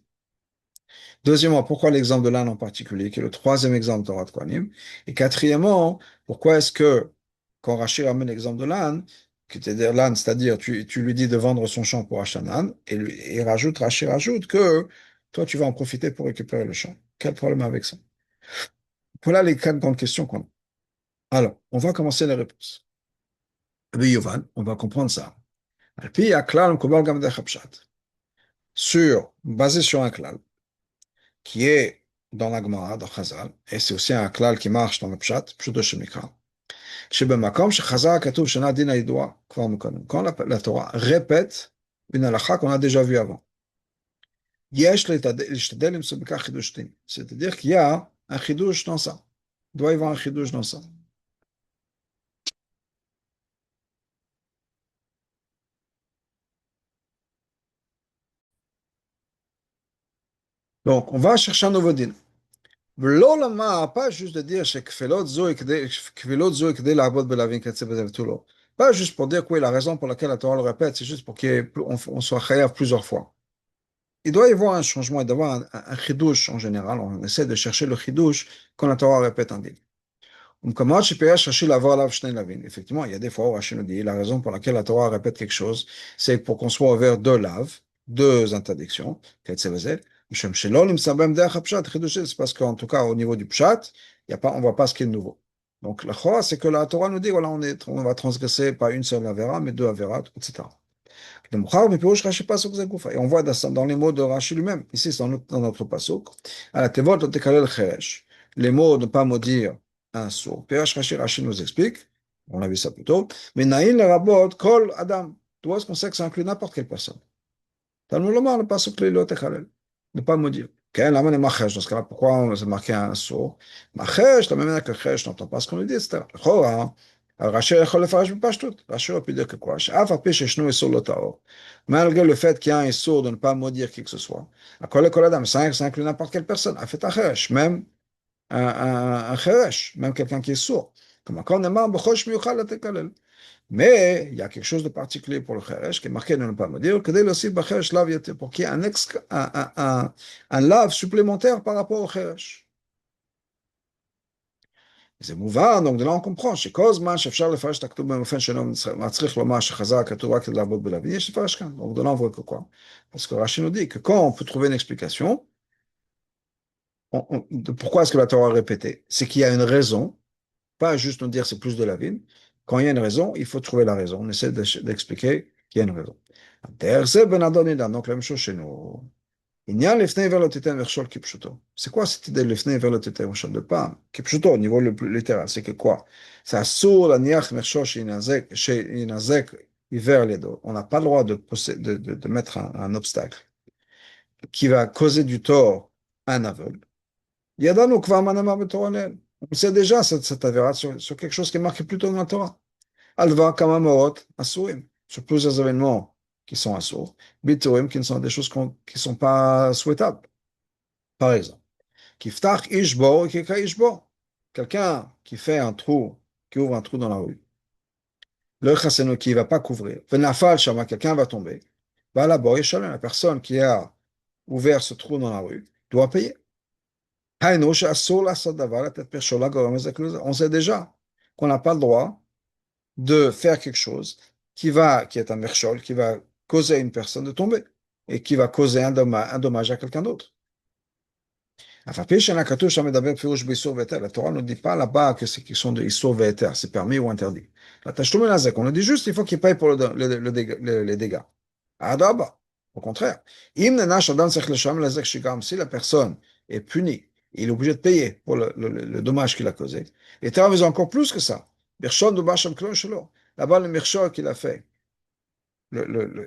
Deuxièmement, pourquoi l'exemple de l'âne en particulier, qui est le troisième exemple de Torah de Kohanim? Et quatrièmement, pourquoi est-ce que, quand Rachid ramène l'exemple de l'âne, c'est-à-dire l'âne, c'est-à-dire tu lui dis de vendre son champ pour acheter un âne, et Rachid rajoute que toi, tu vas en profiter pour récupérer le champ. Quel problème avec ça? Voilà les quatre grandes questions qu'on a. Alors, on va commencer les réponses. Rabbi Yovan, on va comprendre ça. Puis, il klal mekubal gam derech hapshat. Basé sur un klal, qui est dans la Gemara, dans Chazal, et c'est aussi un klal qui marche dans le pshat, pshuto shemikra. שבמקום שחז"ל כתוב שאינה דין הידועה כבר מקודם. Quand la Torah répète une halakha qu'on a déjà vue avant. יש להשתדל למצוא בכך חידוש דין. C'est-à-dire qu'il y a un חידוש dans ça. Il doit y avoir un חידוש dans ça. Donc, on va chercher un nouveau din. ולא לומר, pas juste de dire שכפילות זוהי כדי לעבוד בלהבין קצה בזה ותו לא. Pas juste pour dire que oui, la raison pour laquelle la Torah le répète, c'est juste pour qu'on soit chayav plusieurs fois. Il doit y avoir un changement et d'avoir un chidouche en général. On essaie de chercher le chidouche quand la Torah répète un din. Effectivement, il y a des fois où Rachid nous dit la raison pour laquelle la Torah répète quelque chose, c'est pour qu'on soit ouvert deux laves, deux interdictions. C'est parce qu'en tout cas, au niveau du pshat, on ne voit pas ce qui est nouveau. Donc, la chora, c'est que la Torah nous dit voilà, on va transgresser pas une seule avéra, mais deux avéras, etc. Et on voit dans les mots de Rashi lui-même, ici c'est dans notre pasuk, les mots de ne pas maudire un sourd. Rashi nous explique, on a vu ça plus tôt, mais Naïl rabot kol adam. D'où est-ce qu'on sait que ça inclut n'importe quelle personne? Talmud Lomar, le pasuk lo techalel, ne pas maudire. Dans ce cas-là, pourquoi on s'est marqué un sourd? Machesh, la même manière que Chesh n'entend pas ce qu'on lui dit, etc. Rashi יכול לפרש בפשטות. Rashi aurait pu dire que quoi? שאף על פי שישנו איסור לא טהור. Malgré le fait qu'il y a un isour de ne pas maudire qui que ce soit. הכל לכל אדם, ça inclut n'importe quelle personne. אף את החרש, même un חרש, même quelqu'un qui est sourd. Comme quand on est mort, בחוש מיוחד לתקלל. Mais il y a quelque chose de particulier pour le חרש, qui est marqué de ne pas maudire, כדי להוסיף בחרש לאו יותר, pour qu'il y ait un lave supplémentaire par rapport au חרש. זה מובן, donc de là on comprend שכל זמן שאפשר לפרש את הכתוב באופן שאינו מצריך לומר שחז"ל כתוב רק כדי לעבוד בלהבין, יש לפרש כאן. Donc de là on voit que quoi? Parce que Rachid nous dit que quand on peut trouver une explication, de pourquoi est-ce que la Torah a répété, c'est qu'il y a une raison, pas juste nous dire c'est plus de la vie, Quand il y a une raison, il faut trouver la raison. On essaie d'expliquer qu'il y a une raison. Donc, la même chose chez nous. עניין לפני עיוור לא תיתן מכשול כפשוטו. C'est quoi cette idée לפני עיוור לא תיתן מכשול de pas כפשוטו au niveau le plus littéral, c'est que quoi? C'est אסור להניח מכשול שינזק עיוור על ידו. On n'a pas le droit de mettre un obstacle qui va causer du tort à un aveugle. ידענו כבר מה נאמר בתורה לעיל. On sait déjà cette avéra sur quelque chose qui est marqué plus tôt dans la Torah. על דבר כמה מאורעות אסורים. Sur plusieurs événements qui sont assourds, biturim qui sont des choses qui ne sont pas souhaitables. Par exemple, kiftach ishbo, kika ishbo. Quelqu'un qui fait un trou, qui ouvre un trou dans la rue, le chasseno qui ne va pas couvrir, venafal shama, quelqu'un va tomber, va là-bas, la personne qui a ouvert ce trou dans la rue doit payer. On sait déjà qu'on n'a pas le droit de faire quelque chose qui est un merchol, qui va causer à une personne de tomber et qui va causer un dommage à quelqu'un d'autre. La Torah ne dit pas là-bas que c'est question de Issur Ve'eter, c'est permis ou interdit. La Tashlumin Nazek, on nous dit juste qu'il faut qu'il paye pour les dégâts. Adaba, au contraire. Si la personne est punie, il est obligé de payer pour le dommage qu'il a causé. Et tu as encore plus que ça. Là-bas, le Mirchol qu'il a fait,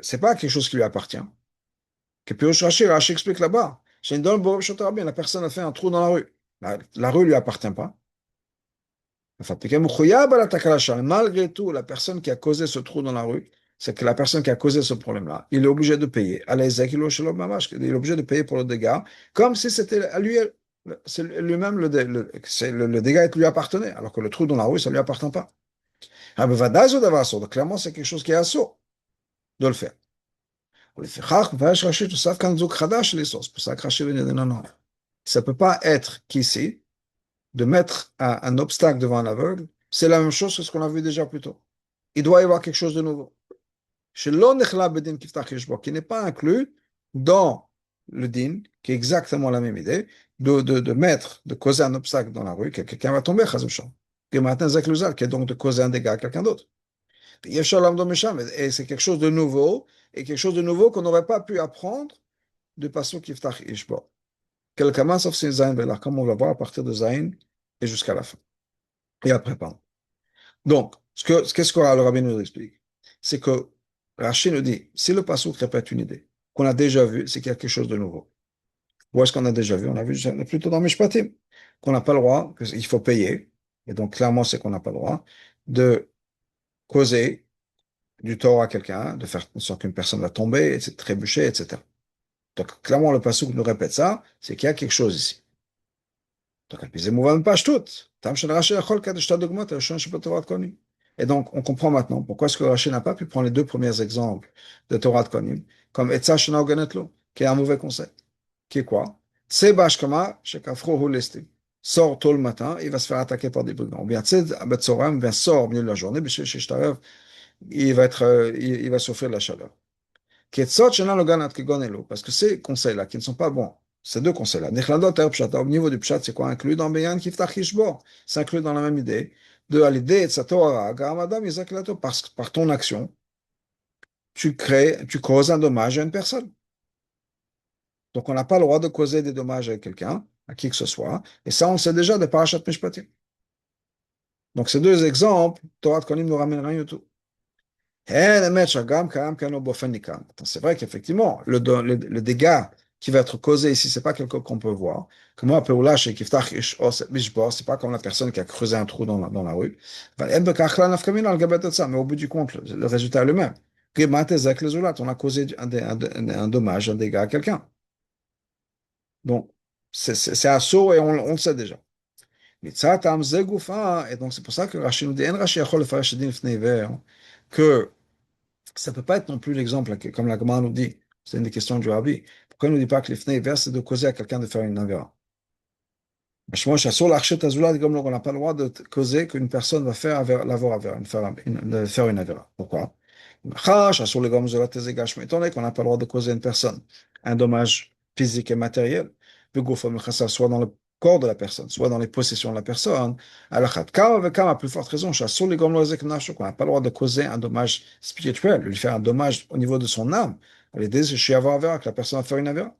c'est pas quelque chose qui lui appartient. Que Pirush Rashi explique là-bas. La personne a fait un trou dans la rue. La rue ne lui appartient pas. Malgré tout, la personne qui a causé ce trou dans la rue, c'est que la personne qui a causé ce problème-là, il est obligé de payer. Il est obligé de payer pour le dégât, comme si c'était à lui, c'est lui-même le dégât lui appartenait, alors que le trou dans la rue, ça ne lui appartient pas. Donc, clairement, c'est quelque chose qui est assourd de le faire. C'est pour ça que Rashi dit non. Ça ne peut pas être qu'ici, de mettre un obstacle devant un aveugle, c'est la même chose que ce qu'on a vu déjà plus tôt. Il doit y avoir quelque chose de nouveau. Qui n'est pas inclus dans le din, qui est exactement la même idée, de causer un obstacle dans la rue, que quelqu'un va tomber, qui est donc de causer un dégât à quelqu'un d'autre. Et c'est quelque chose de nouveau, et quelque chose de nouveau qu'on n'aurait pas pu apprendre du pasuk Yiftach Ishbo. Quelqu'un, sauf c'est Zayn Velar, comme on va voir à partir de Zayn et jusqu'à la fin. Et après, pardon. Donc, qu'est-ce que le rabbin nous explique? C'est que Rachid nous dit, si le pasuk répète une idée qu'on a déjà vue, c'est qu'il y a quelque chose de nouveau. Où est-ce qu'on a déjà vu? On a vu plutôt dans Mishpatim, qu'on n'a pas le droit, qu'il faut payer. Et donc, clairement, c'est qu'on n'a pas le droit de causer du tort à quelqu'un, de faire en sorte qu'une personne va tomber, etc., trébucher, etc. Donc, clairement, le pasuk nous répète ça, c'est qu'il y a quelque chose ici. Donc, et donc, on comprend maintenant pourquoi est-ce que Rachid n'a pas pu prendre les deux premiers exemples de Torah de Konim, comme Etza Shena Oganetlo, qui est un mauvais conseil. Qui est quoi? C'est Bashkama, Shekafro Hulesti. Sort tôt le matin, il va se faire attaquer par des brigands. Ou bien, Tzed Betzoram, bien sort au milieu de la journée, il va souffrir de la chaleur. Parce que ces conseils-là, qui ne sont pas bons, ces deux conseils-là, au niveau du pshat, c'est quoi inclus dans Beyan Kiftach Yishbo? C'est inclus dans la même idée de l'idée de Satora, par ton action, tu causes un dommage à une personne. Donc on n'a pas le droit de causer des dommages à quelqu'un, à qui que ce soit, et ça on le sait déjà de Parashat Mishpatim. Donc ces deux exemples, Torah de Konim ne nous ramène rien du tout. C'est vrai qu'effectivement, le dégât qui va être causé ici, c'est pas quelque chose qu'on peut voir. Comme moi, c'est pas comme la personne qui a creusé un trou dans la rue. Mais au bout du compte, le résultat est le même. On a causé un dommage, un dégât à quelqu'un. Donc, c'est assaut et on le sait déjà. Et donc, c'est pour ça que Rachid nous dit, que ça ne peut pas être non plus l'exemple, comme la Gemara nous dit. C'est une des questions du Rabbi. Pourquoi il ne nous dit pas que l'ifnei vers, c'est de causer à quelqu'un de faire une avera? On n'a pas le droit de causer qu'une personne va faire faire une avera. Pourquoi? Étant donné qu'on n'a pas le droit de causer à une personne un dommage physique et matériel, soit dans le corps de la personne, soit dans les possessions de la personne, alors à plus forte raison, qu'on n'a pas le droit de causer un dommage spirituel, de lui faire un dommage au niveau de son âme, à l'idée de chez avoir que la personne va faire une avéra.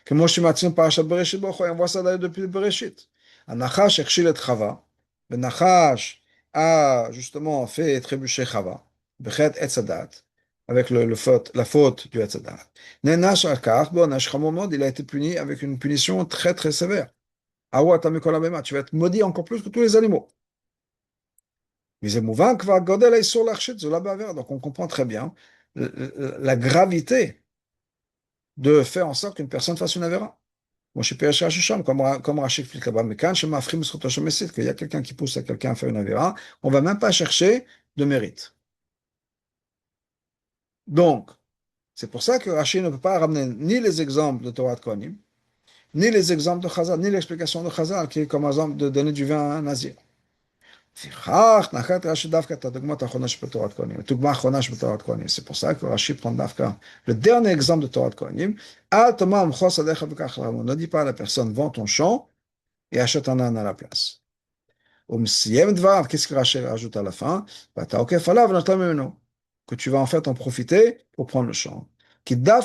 Que moi, je suis maintenant parachat Bereshit, on voit ça d'ailleurs depuis Bereshit. Un Nachash ekshil et Chava, le Nachash a justement fait trébucher Chava, Bechet Etzadat, avec la faute du Etzadat. Nenash al-Kach, bon, Nash Chamomod, il a été puni avec une punition très très sévère. Awa tamikol bema, tu vas être maudit encore plus que tous les animaux. Mais c'est mouvant que va godel et sur l'archit, donc on comprend très bien la gravité de faire en sorte qu'une personne fasse une avéra. Moi, je suis PH Hacham, comme Rachid explique là-bas, mais quand je m'affirme sur Tosham Messit, qu'il y a quelqu'un qui pousse à quelqu'un à faire une avéra, on ne va même pas chercher de mérite. Donc, c'est pour ça que Rachid ne peut pas ramener ni les exemples de Torah de Kohanim, ni les exemples de Chazal, ni l'explication de Chazal, qui est comme exemple de donner du vin à un nazir. C'est pour ça que Rashi prend Dafka, le dernier exemple de Torah de Kohanim. Ne dis pas à la personne, vends ton champ et achète un âne à la place. Qu'est-ce que Rashi rajoute à la fin? Que tu vas en fait en profiter pour prendre le champ. Là,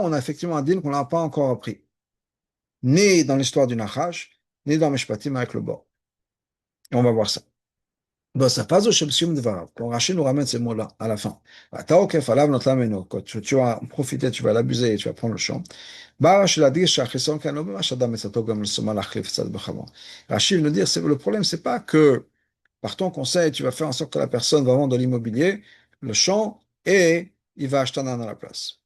on a effectivement un din qu'on n'a pas encore appris, ni dans l'histoire du Nachash, ni dans Mishpatim avec le bord. Et on va voir ça. Bon, ça passe au Shem Dvarav. Quand Rachid nous ramène ces mots-là à la fin. Quand tu vas en profiter, tu vas l'abuser et tu vas prendre le champ. Rachid nous dit, le problème, c'est pas que par ton conseil, tu vas faire en sorte que la personne va vendre de l'immobilier, le champ, et il va acheter un âne à la place.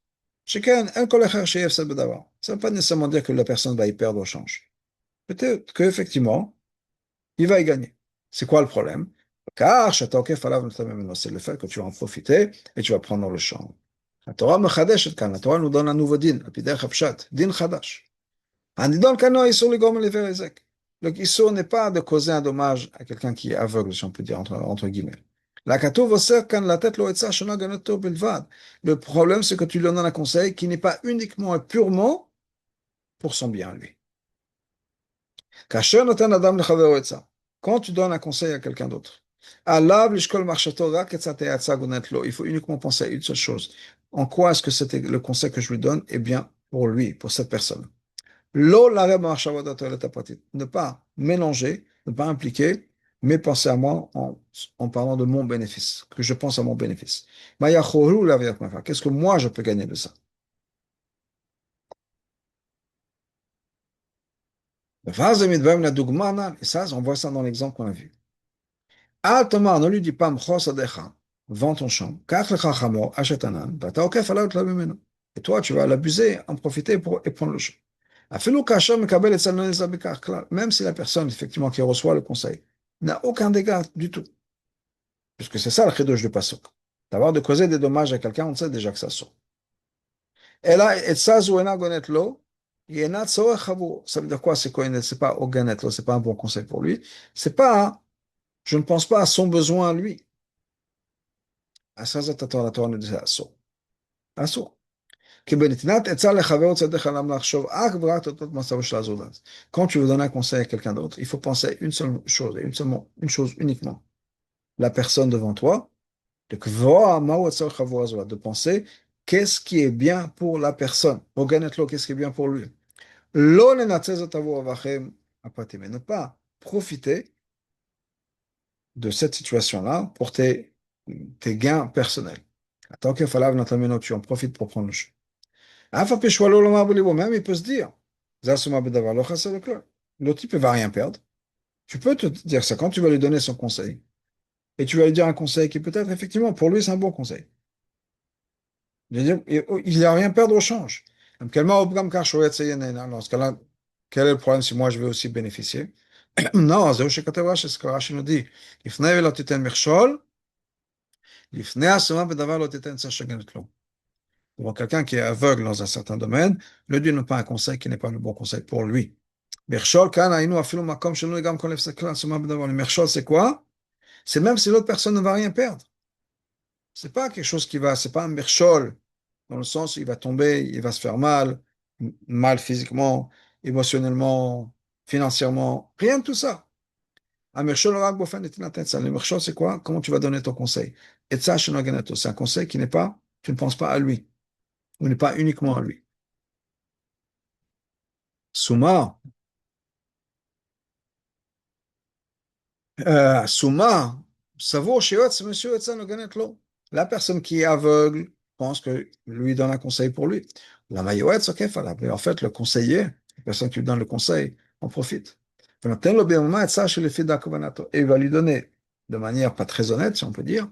Ça ne veut pas nécessairement dire que la personne va y perdre au change. Peut-être qu'effectivement, il va y gagner. C'est quoi le problème? Car c'est le fait que tu vas en profiter et tu vas prendre le champ. La Torah nous donne un nouveau din, din chadash. Le issur n'est pas de causer un dommage à quelqu'un qui est aveugle, si on peut dire entre guillemets. Le problème, c'est que tu lui donnes un conseil qui n'est pas uniquement et purement pour son bien, lui. Quand tu donnes un conseil à quelqu'un d'autre, il faut uniquement penser à une seule chose. En quoi est-ce que c'était le conseil que je lui donne est bien pour lui, pour cette personne? Ne pas mélanger, ne pas impliquer, mais penser à moi en parlant de mon bénéfice, que je pense à mon bénéfice. Qu'est-ce que moi je peux gagner de ça? Et ça, on voit ça dans l'exemple qu'on a vu. Al-Tamar ne lui dit pas vends ton champ, achète un âne, et toi, tu vas l'abuser, en profiter pour et prendre le champ. Même si la personne, effectivement, qui reçoit le conseil, n'a aucun dégât du tout. Puisque c'est ça le chidouche du pasuk. D'avoir de causer des dommages à quelqu'un, on sait déjà que ça sort. Et là, ça veut dire quoi? C'est pas oganet lo, c'est pas un bon conseil pour lui. C'est pas, je ne pense pas à son besoin à lui. À ça, la Torah nous dit assour. Assour. Quand tu veux donner un conseil à quelqu'un d'autre, il faut penser à une seule chose, une chose uniquement. La personne devant toi, de penser qu'est-ce qui est bien pour la personne. Qu'est-ce qui est bien pour lui. Ne pas profiter de cette situation-là pour tes gains personnels. Tant qu'il fallait tu en profites pour prendre le champ. Même il peut se dire, le type ne va rien perdre. Tu peux te dire ça quand tu vas lui donner son conseil. Et tu vas lui dire un conseil qui peut-être, effectivement, pour lui, c'est un bon conseil. Il n'y a rien à perdre au change. Dans ce cas-là, quel est le problème si moi je vais aussi bénéficier? Non, c'est ce que Rashi nous dit. Pour quelqu'un qui est aveugle dans un certain domaine, ne donne pas un conseil qui n'est pas le bon conseil pour lui. Le merchol, c'est quoi? C'est même si l'autre personne ne va rien perdre. C'est pas quelque chose c'est pas un merchol, dans le sens où il va tomber, il va se faire mal, mal physiquement, émotionnellement, financièrement, rien de tout ça. Le Mirchol, c'est quoi? Comment tu vas donner ton conseil? Et ça, c'est un conseil qui n'est pas, tu ne penses pas à lui, ou n'est pas uniquement à lui. Souma, Souma, Savo, Shiot, Monsieur Etzan, Lo. La personne qui est aveugle pense que lui donne un conseil pour lui. La Mayoet, ok, en fait, le conseiller, la personne qui lui donne le conseil, en profite. Et il va lui donner, de manière pas très honnête, si on peut dire,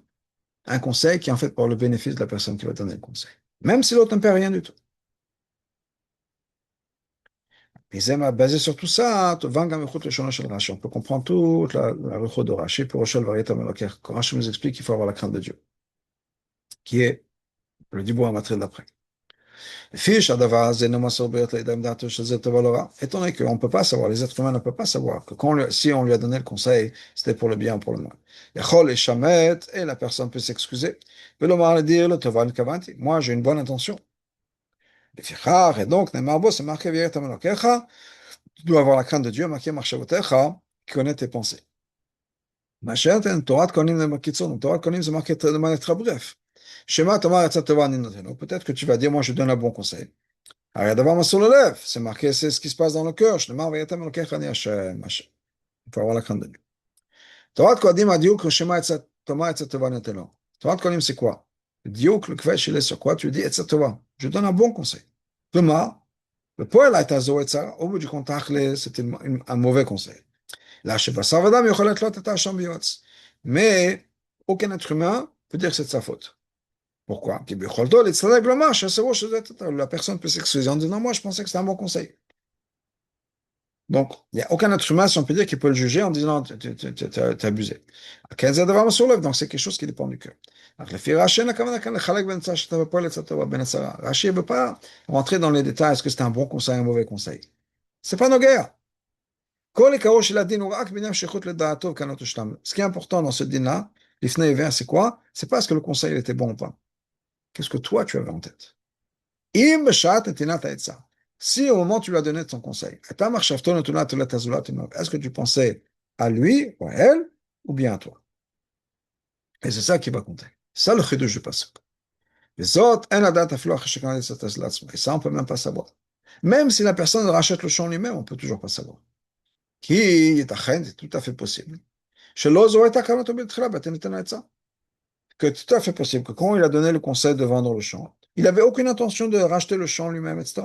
un conseil qui est en fait pour le bénéfice de la personne qui va donner le conseil. Même si l'autre ne paie rien du tout. Et c'est basé sur tout ça, hein, on peut comprendre toute la recho de Rashi pour Rochel Varieta Meloker. Quand Rashi nous explique qu'il faut avoir la crainte de Dieu, qui est le dibour à matril d'après. Étant donné qu'on ne peut pas savoir, les êtres humains ne peuvent pas savoir que si on lui a donné le conseil, c'était pour le bien ou pour le mal. Et la personne peut s'excuser. Moi, j'ai une bonne intention. Et donc, c'est marqué, tu dois avoir la crainte de Dieu, qui connaît tes pensées. Torah de Kohanim, c'est marqué de manière très bref. Peut-être que tu vas dire, moi je donne un bon conseil. C'est marqué, c'est ce qui se passe dans le cœur. Il faut avoir la crainte de Dieu. Torah de Kohanim a dit que Shema Tova Netelo. Torah de Kohanim, c'est quoi? Diouk, le kvesh, il est sur quoi? Tu dis, Tova. Je donne un bon conseil. Thomas, le poël a été au bout du contact, c'était un mauvais conseil. Là, je sais pas, ça va mais mais aucun être humain peut dire que c'est de sa faute. Pourquoi? La personne peut s'excuser en disant, non, moi, je pensais que c'était un bon conseil. Donc, il n'y a aucun être humain, si on peut dire, qui peut le juger en disant, tu as abusé. Donc, c'est quelque chose qui dépend du cœur. Rashi ne veut pas rentrer dans les détails, est-ce que c'était un bon conseil, un mauvais conseil. C'est pas nos guerres. Ce qui est important dans ce din-là, c'est quoi? C'est pas ce que le conseil était bon ou pas. Qu'est-ce que toi tu avais en tête? Si au moment où tu lui as donné ton conseil, est-ce que tu pensais à lui ou à elle ou bien à toi? Et c'est ça qui va compter. C'est ça le chidouche du pasuk. Et ça, on peut même pas savoir. Même si la personne rachète le champ lui-même, on peut toujours pas savoir. Qui c'est tout à fait possible. Que tout à fait possible que quand il a donné le conseil de vendre le champ, il n'avait aucune intention de racheter le champ lui-même, etc.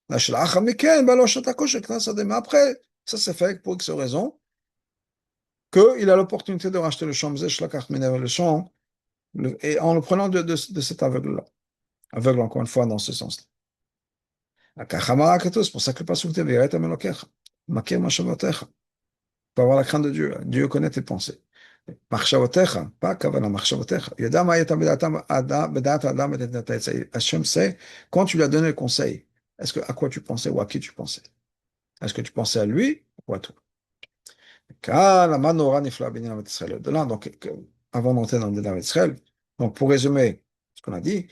Mais après, ça s'est fait pour X raison, qu'il a l'opportunité de racheter le champ, le champ, et en le prenant de cet aveugle-là. Aveugle, encore une fois, dans ce sens-là. C'est pour ça que le passage dit, pour avoir la crainte de Dieu. Dieu connaît tes pensées. Machshavotecha, pas kavana, machshavotecha. Yodam ayeta bedat adam et tetetza. Hachem sait, quand tu lui as donné le conseil, est-ce que à quoi tu pensais ou à qui tu pensais? Est-ce que tu pensais à lui ou à toi? Car la manora nifla binyan Israël. De là, donc, avant d'entrer dans le débat d'Israël, donc pour résumer ce qu'on a dit,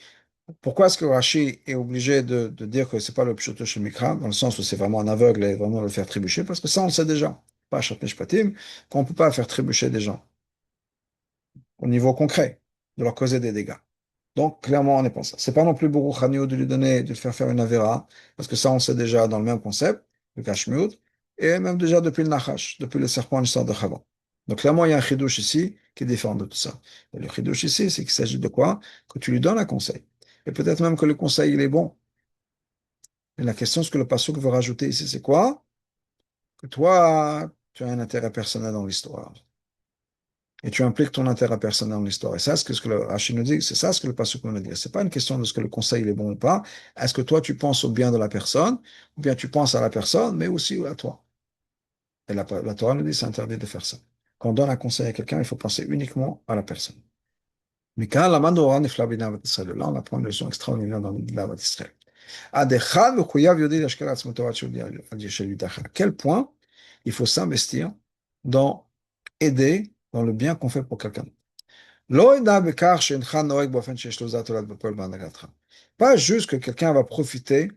pourquoi est-ce que Rashi est obligé de dire que c'est pas le pshuto chez Mikra, dans le sens où c'est vraiment un aveugle et vraiment le faire trébucher? Parce que ça, on le sait déjà. Pas Shat Mishpatim, qu'on ne peut pas faire trébucher des gens au niveau concret, de leur causer des dégâts. Donc, clairement, on n'est pas ça. C'est pas non plus Bourou Khanio de lui donner, de lui faire faire une Avera, parce que ça, on sait déjà dans le même concept, le Kashmiout, et même déjà depuis le Nachash, depuis le serpent, l'histoire de Chava. Donc, clairement, il y a un chidouche ici qui est différent de tout ça. Et le chidouche ici, c'est qu'il s'agit de quoi? Que tu lui donnes un conseil. Et peut-être même que le conseil, il est bon. Et la question, ce que le pasuk veut rajouter ici, c'est quoi? Que toi, tu as un intérêt personnel dans l'histoire. Et tu impliques ton intérêt personnel dans l'histoire. Et ça, c'est ce que le Rachid nous dit, c'est ça ce que le Pasuk nous dit. C'est pas une question de ce que le conseil il est bon ou pas. Est-ce que toi, tu penses au bien de la personne, ou bien tu penses à la personne, mais aussi à toi. Et la Torah nous dit, c'est interdit de faire ça. Quand on donne un conseil à quelqu'un, il faut penser uniquement à la personne. Mais quand la Mandora nifla b'navat Israël, là, on apprend une leçon extraordinaire dans l'Avat Israël. À quel point il faut s'investir dans aider dans le bien qu'on fait pour quelqu'un. Pas juste que quelqu'un va profiter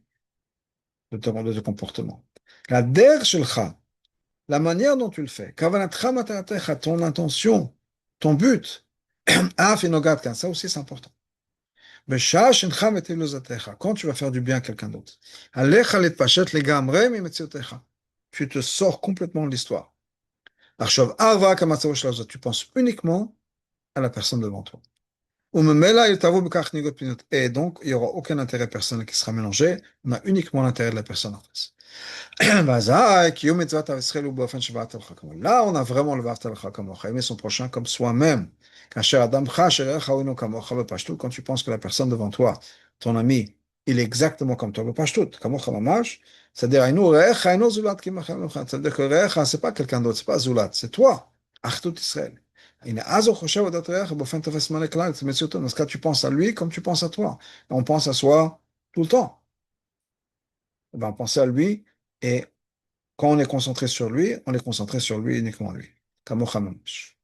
de ton comportement. La der shelcha, la manière dont tu le fais, kavanatcha mataratecha, ton intention, ton but, af enogat kan, ça aussi c'est important. Besha shencha metiluzatecha, quand tu vas faire du bien à quelqu'un d'autre. Alecha letpashet legamre mimetziutecha. Tu te sors complètement de l'histoire. Arshov arva kamatzavo shlazot, tu penses uniquement à la personne devant toi. Et donc, il n'y aura aucun intérêt personnel qui sera mélangé, on a uniquement l'intérêt de la personne en face. Là, on a vraiment le aimer son prochain comme soi-même. Quand tu penses que la personne devant toi, ton ami, il est exactement comme toi, c'est-à-dire c'est-à-dire que Recha, c'est pas quelqu'un d'autre, c'est pas Zulat, c'est toi, Achdut Israël. Dans ce cas, tu penses à lui comme tu penses à toi. Et on pense à soi tout le temps. On va penser à lui et quand on est concentré sur lui, on est concentré sur lui uniquement lui. Kamocha mamash.